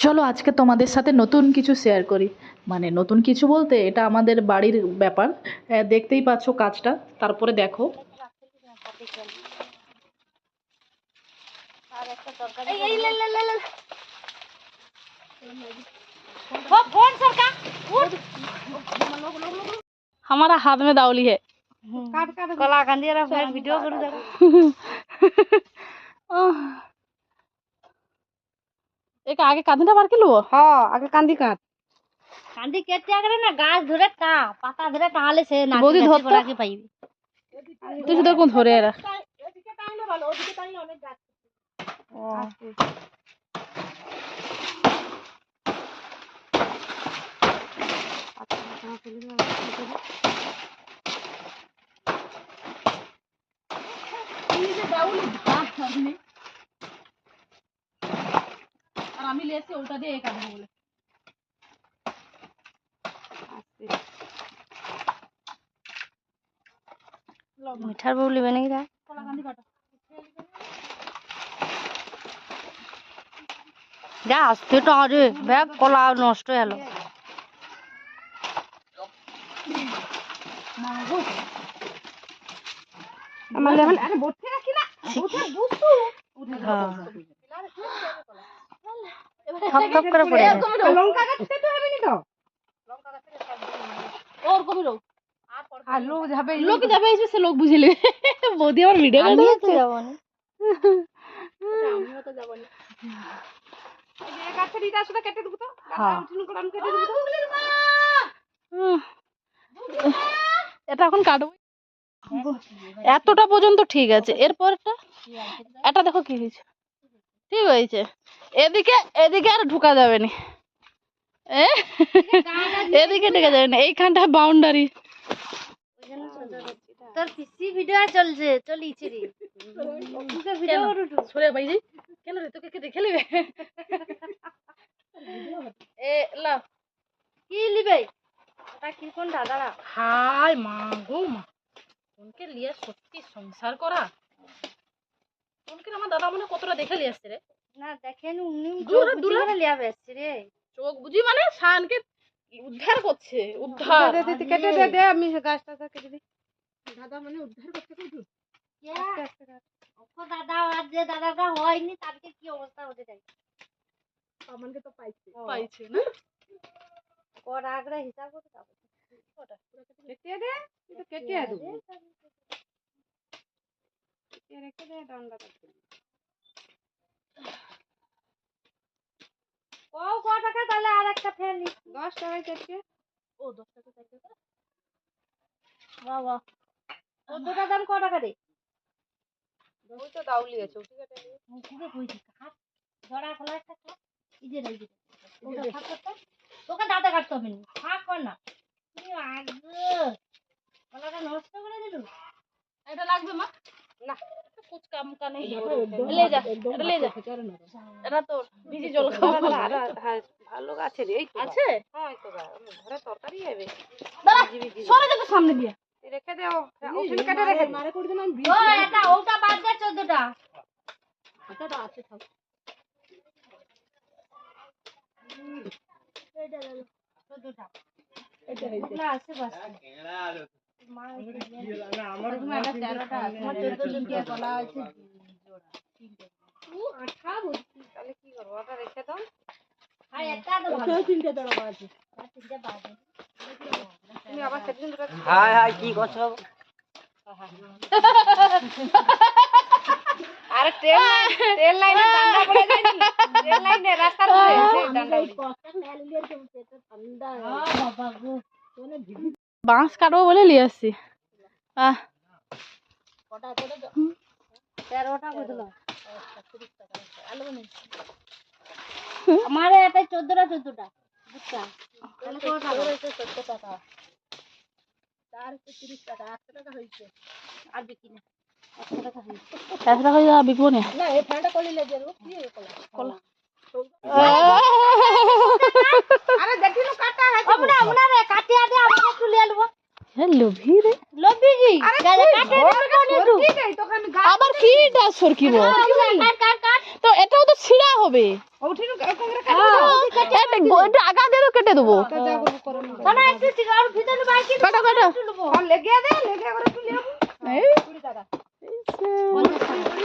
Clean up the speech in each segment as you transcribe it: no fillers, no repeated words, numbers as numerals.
চলো আজকে তোমাদের সাথে নতুন কিছু শেয়ার করি। মানে নতুন কিছু বলতে এটা আমাদের বাড়ির ব্যাপার। দেখতেই পাচ্ছ কাজটা, তারপরে দেখো। हमारा हाथ में दावली है। कला कांदी वीडियो करू एक आगे कांदीटा बार के लो। हाँ आगे कांदी काट कांदी केटे आगे ना गाछ धरे टा पाता धरे टाले से ना বৌদি ধর তো। পড়া কি পাইবি তুই শুধু কোন ধরে এরা। এদিকে টাইলে ভালো ওদিকে টাইলে অনেক গাছ ও আর আমি লেছি ওটা দিয়ে এই কাটবো বলে। মিঠার বউলি বানাই দা কলা কান্দি কাটো। যা আস্তে তো আরে ব্যাগ কলা নষ্ট হলো আমার লেমন আরে বটে রাখি না ওটা বুঝতো হ্যাঁ থপ থপ করে পড়ে লঙ্কা গাছতে তো হবে নি তো লঙ্কা গাছতে और কবি লোক আর লোক যাবে এসে সে লোক বুঝিলে বৌদি আমার ভিডিও আমি করে তো যাব না আমিও তো যাব না এই গাছটা দিতে আসলে কেটে দেব তো হ্যাঁ উঠিন করে আমি কেটে দেব তো এটা এখন কাটবো এতটা পর্যন্ত ঠিক আছে এরপরটা এটা দেখো কি হয়েছে ঠিক হয়েছে এদিকে এদিকে আর ঢোকা যাবে না এদিকে ঢোকা যাবে না এইখানটা বাউন্ডারি তোর পিসি ভিডিও চলছে চলিছে রে তোকে ভিডিও করু সরে বাইজি কেন রে তোকে কে দেখে লিবে এ লা কি লিবে এটা কি কোন দাদারা হাই মা গো মা উনকে লিয়ে সত্যি সংসার করা উনকে আমার দাদা মনে কতটা দেখে লিয়ে আসছে রে না দেখেন উনি দূরে দূরে দূরে লিয়া বেশি রে চোখ বুঝি মানে শানকে উদ্ধার করছে উদ্ধার দে কেটে দে দে আমি গাছটা কেটে দিই দাদা মানে উদ্ধার করতে কইছো ও দাদা আজ যে দাদাটা হয়নি তারকে কি অবস্থা হতে চাই আমানকে তো পাইছে না ওর আগরে হিসাব করতে যাবে ওটা পুরো কেটে দে তো কেটে দেব কেটে রেখে দে ডান্ডা কাটতে ও কত টাকা তাহলে আরেকটা ফেলি 10 টাকায় কেটে ও 10 টাকা কেটে দে বাহ বাহ ও দুটো দাম কত টাকা রে ওই তো দাউলি আছে ওটি কেটে নে মুখে কইছি কাট ধরা খোলা একটা কাট এই যে ওটা ফাঁকটা তোকে দাঁতে কাটতে হবে না ফাঁক কর না তুই আগে কলাটা নষ্ট করে দিলু এটা লাগবে মা না कुछ काम का नहीं ले जा এটা ले जा এটা তো ভিজি জল খাওয়া আর ভালো আছে রে এই তো আছে হ্যাঁ এই তো ঘরে তরকারি হবে দাঁড়া সরে যা তো সামনে দিয়ে রেখে দাও ওখানে কেটে রেখে মারে করে দিলাম ও এটা ওটা বাদ দে 14টা এটা আছে থাক এটা দাও 14টা এটা না আছে বাস মা আমার এটা 13টা আছে আমার 14 জন কি কলা আছে জোড়া তিনটে ও আঠা বলছি তাহলে কি করব ওটা রেখে দাও আর একটা তো ভালো তিনটে দড়া আছে আর তিনটে বাদ দে তুমি আবার সেদিন দুটো হাই হাই কি করছো আরে ট্রেন লাইনে ডান্ডা পড়ে যায়নি ট্রেন লাইনে রাস্তার উপরে সেই ডান্ডা ঠান্ডা বাবা গো বাঁশ কাটবো বলে নিয়ে আসছি কটা করে 13টা করে দিলাম আমারে এটা 14টা বুঝছা তাহলে কত টাকা 17 টাকা 430 টাকা 8 টাকা হইছে আর বিকি না 8 টাকা হইছে 100 টাকা যা বিকবো না না এই ফ্যানটা কলি লাগে রো কি কলা আরে দেখিলো কাটা আছে আমরা আমরা রে কাটিয়া দে আমরা একটু লিয়ে লব হে লোভি রে লবি কি কাটে আবার কি ডাস সরকিব কাট তো এটাও তো ছিড়া হবে উঠিনু আগা দিয়ে তো কেটে দেবো। না একটু চিকার ভিতরে বাইকে কাটো কাটো। লেগে দে লেগে করে তুই লেবু এই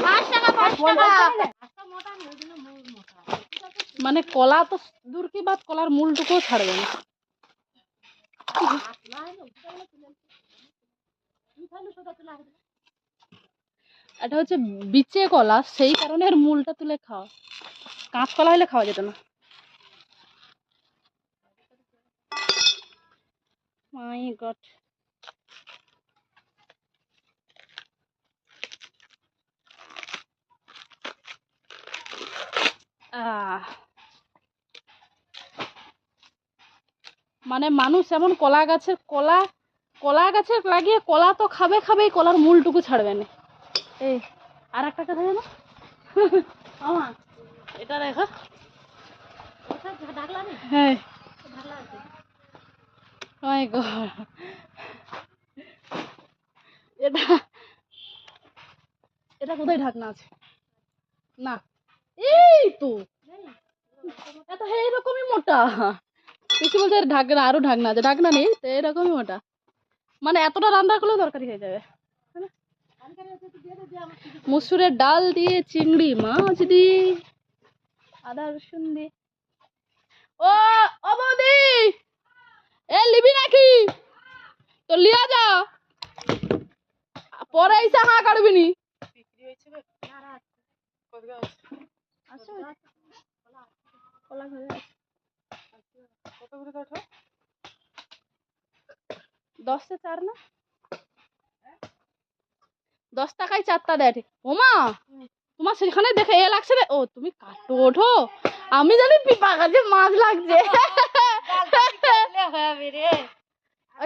5 টাকা 5 টাকা মানে কলা তো দূর কি বাত, কলার মূলটুকুও ছাড়বে না। এটা হচ্ছে বিচে কলা, সেই কারণে এর মূলটা তুলে খাওয়া। কাঁচ কলা হলে খাওয়া যেত না। মাই গড, মানে মানুষ এমন কলা গাছের লাগিয়ে কলা তো খাবে খাবেই, কলার মূলটুকু ছাড়বে না। এই আর একটা কথা জানো আমা, এটা দেখো। হ্যাঁ মাই গড, এটা এটা কোথায় ঢাকনা আছে? না এই তো এটা এইরকমই মোটা। কিছু বলছে ঢাকনা, আরো ঢাকনা আছে, ঢাকনা নেই তো এরকমই মোটা। মানে এতটা রান্না করলেও তরকারি হয়ে যাবে। মুসুরের ডাল দিয়ে, চিংড়ি মাছ দিয়ে, আদা রসুন দিয়ে। ও ও বৌদি, এ লিবি নাকি? তো লিয়া যা, পরে এসে হা কাটবি নি। কত 10 4 না, 10 টাকায় 4টা দেয়। ওমা তোমার সেখানে দেখে এ লাগছে রে। ও তুমি কাটো ওঠো, আমি জানি পিপা গাছে মাছ লাগছে।